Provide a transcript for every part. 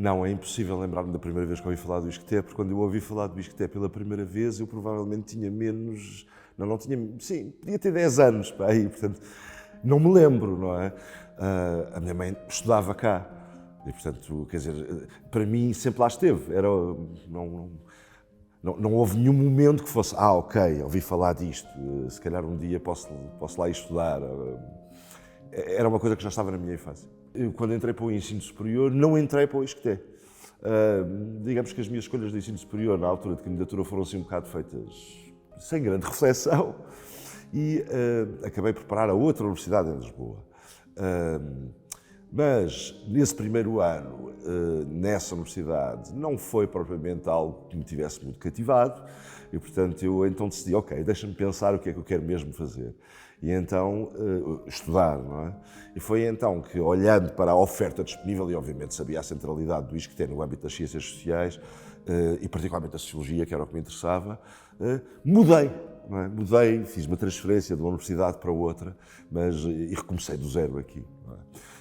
Não, é impossível lembrar-me da primeira vez que ouvi falar do Isqueté, porque quando eu ouvi falar do Isqueté pela primeira vez, eu provavelmente tinha menos... Não tinha... Sim, podia ter 10 anos, pá, aí, portanto, não me lembro, não é? A minha mãe estudava cá, e, portanto, quer dizer, para mim sempre lá esteve. Não houve nenhum momento que fosse, ok, ouvi falar disto, se calhar um dia posso lá ir estudar. Era uma coisa que já estava na minha infância. Eu, quando entrei para o ensino superior, não entrei para o Isqueté. Digamos que as minhas escolhas de ensino superior, na altura de candidatura, foram assim um bocado feitas sem grande reflexão e acabei por parar a outra universidade em Lisboa. Mas, nesse primeiro ano, nessa universidade, não foi propriamente algo que me tivesse muito cativado e, portanto, eu então decidi, ok, deixa-me pensar o que é que eu quero mesmo fazer. E então, estudar, não é? E foi então que, olhando para a oferta disponível, e obviamente sabia a centralidade do Isqueté no âmbito das ciências sociais, e particularmente da sociologia, que era o que me interessava, mudei. Não é? Mudei, fiz uma transferência de uma universidade para outra, e recomecei do zero aqui. Não é?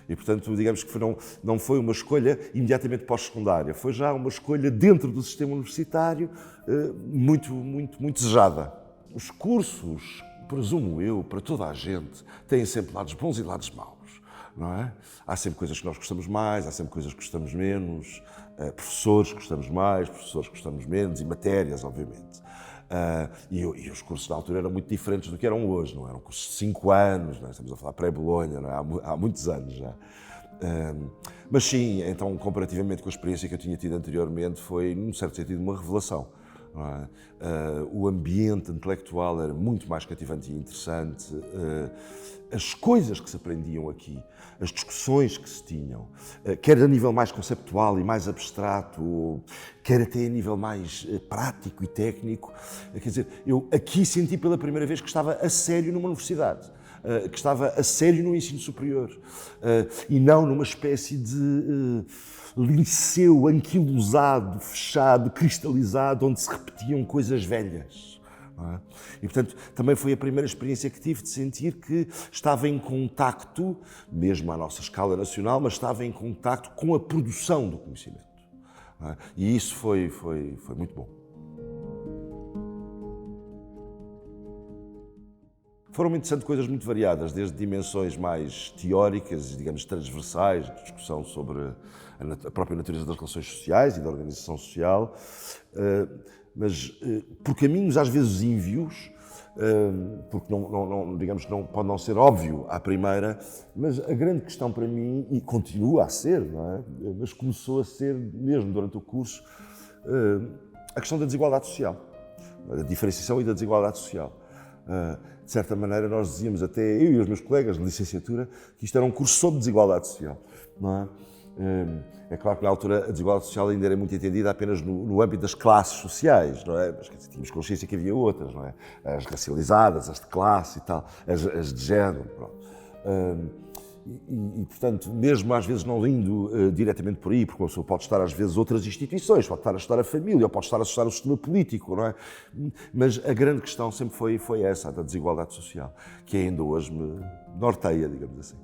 E, portanto, digamos que não foi uma escolha imediatamente pós-secundária, foi já uma escolha dentro do sistema universitário muito desejada. Os cursos, presumo eu, para toda a gente, têm sempre lados bons e lados maus, não é? Há sempre coisas que nós gostamos mais, há sempre coisas que gostamos menos, professores que gostamos mais, professores que gostamos menos, e matérias, obviamente. E os cursos na altura eram muito diferentes do que eram hoje, não eram cursos de 5 anos, não é? Estamos a falar pré-Bolonha, não é? Há muitos anos já. Mas sim, então, comparativamente com a experiência que eu tinha tido anteriormente, foi, num certo sentido, uma revelação. O ambiente intelectual era muito mais cativante e interessante, as coisas que se aprendiam aqui, as discussões que se tinham, quer a nível mais conceptual e mais abstrato, quer até a nível mais prático e técnico. Quer dizer, eu aqui senti pela primeira vez que estava a sério numa universidade, que estava a sério no ensino superior, e não numa espécie de liceu anquilosado, fechado, cristalizado, onde se repetiam coisas velhas. Não é? E, portanto, também foi a primeira experiência que tive de sentir que estava em contacto, mesmo à nossa escala nacional, mas estava em contacto com a produção do conhecimento. Não é? E isso foi muito bom. Foram interessantes coisas muito variadas, desde dimensões mais teóricas e, digamos, transversais, de discussão sobre a própria natureza das relações sociais e da organização social, mas por caminhos às vezes ínvios, porque não pode não ser óbvio à primeira, mas a grande questão para mim, e continua a ser, não é? Mas começou a ser, mesmo durante o curso, a questão da desigualdade social, da diferenciação e da desigualdade social. De certa maneira, nós dizíamos, até eu e os meus colegas de licenciatura, que isto era um curso sobre desigualdade social. Não é? É claro que na altura a desigualdade social ainda era muito entendida apenas no âmbito das classes sociais, não é? Mas tínhamos consciência que havia outras, não é? As racializadas, as de classe e tal, as de género. Pronto. Portanto, mesmo às vezes não indo diretamente por aí, porque uma pessoa pode estar às vezes outras instituições, pode estar a estudar a família, ou pode estar a estudar o sistema político, não é? Mas a grande questão sempre foi essa, a da desigualdade social, que ainda hoje me norteia, digamos assim.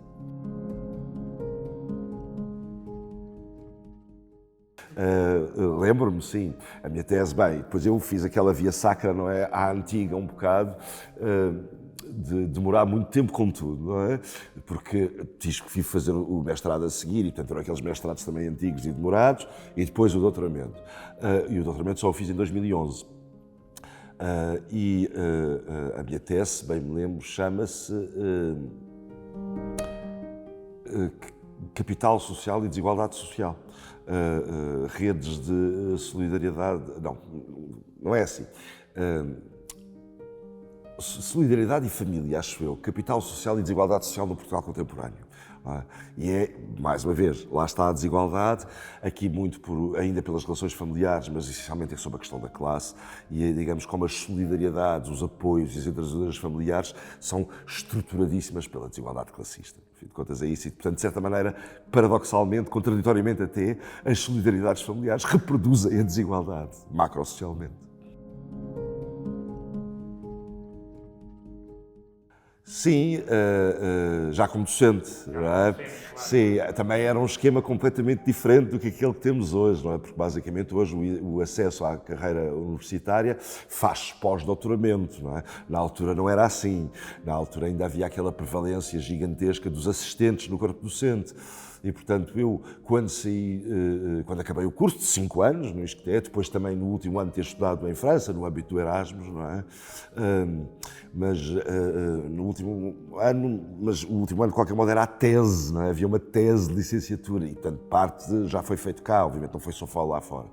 Lembro-me, sim, a minha tese, bem, depois eu fiz aquela via sacra, não é, à antiga um bocado, de demorar muito tempo com tudo, não é? Porque tive que fazer o mestrado a seguir, e portanto eram aqueles mestrados também antigos e demorados, e depois o doutoramento. E o doutoramento só o fiz em 2011. A minha tese, bem me lembro, chama-se Capital Social e Desigualdade Social. Redes de solidariedade... Não é assim. Solidariedade e família, acho eu. Capital social e desigualdade social no Portugal contemporâneo. E é, mais uma vez, lá está a desigualdade, aqui muito ainda pelas relações familiares, mas essencialmente é sobre a questão da classe, e é, digamos, como as solidariedades, os apoios e as interajudas familiares são estruturadíssimas pela desigualdade classista. Enfim, de contas é isso, e portanto, de certa maneira, paradoxalmente, contraditoriamente até, as solidariedades familiares reproduzem a desigualdade, macrosocialmente. Sim, já como docente, não é? Sim, também era um esquema completamente diferente do que aquele que temos hoje, não é? Porque basicamente hoje o acesso à carreira universitária faz pós-doutoramento, não é? Na altura não era assim, na altura ainda havia aquela prevalência gigantesca dos assistentes no corpo docente. E, portanto, eu, quando saí, quando acabei o curso de 5 anos no ISCTE, depois também no último ano ter estudado em França, no âmbito do Erasmus, não é? Mas no último ano, o último ano de qualquer modo era a tese, não é? Havia uma tese de licenciatura e, portanto, parte já foi feito cá, obviamente não foi só lá fora.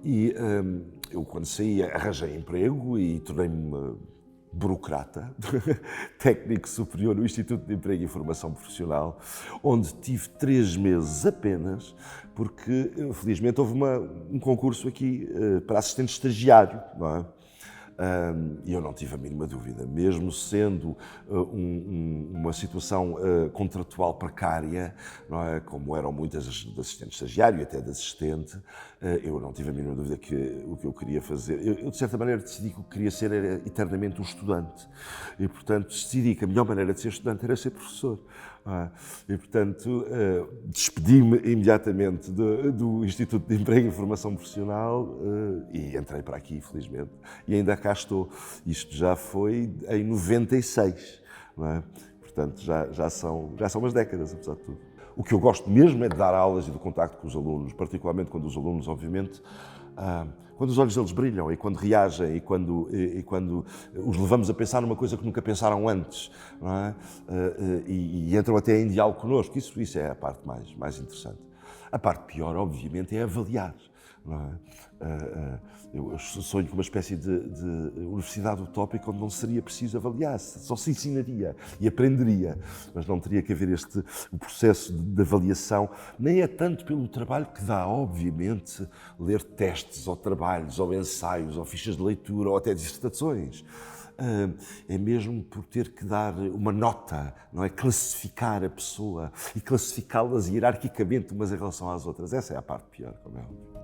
E eu, quando saí, arranjei emprego e tornei-me burocrata, técnico superior no Instituto de Emprego e Formação Profissional, onde tive 3 meses apenas, porque, felizmente, houve um concurso aqui para assistente estagiário, não é? E eu não tive a mínima dúvida, mesmo sendo uma situação contratual precária, não é? Como eram muitas de assistente estagiário e até de assistente, eu não tive a mínima dúvida que o que eu queria fazer. Eu, de certa maneira, decidi que o que queria ser era eternamente um estudante. E, portanto, decidi que a melhor maneira de ser estudante era ser professor. E, portanto, despedi-me imediatamente do Instituto de Emprego e Formação Profissional e entrei para aqui, felizmente, e ainda cá estou. Isto já foi em 96, não é? Portanto, já são umas décadas, apesar de tudo. O que eu gosto mesmo é de dar aulas e do contacto com os alunos, particularmente quando os alunos, obviamente, quando os olhos deles brilham e quando reagem e quando os levamos a pensar numa coisa que nunca pensaram antes, não é? E entram até em diálogo connosco. Isso é a parte mais interessante. A parte pior, obviamente, é avaliar. Não é? Eu sonho com uma espécie de universidade utópica onde não seria preciso avaliar, só se ensinaria e aprenderia, mas não teria que haver o processo de avaliação, nem é tanto pelo trabalho que dá, obviamente, ler testes ou trabalhos ou ensaios ou fichas de leitura ou até dissertações. É mesmo por ter que dar uma nota, não é? Classificar a pessoa e classificá-las hierarquicamente umas em relação às outras. Essa é a parte pior, como é óbvio.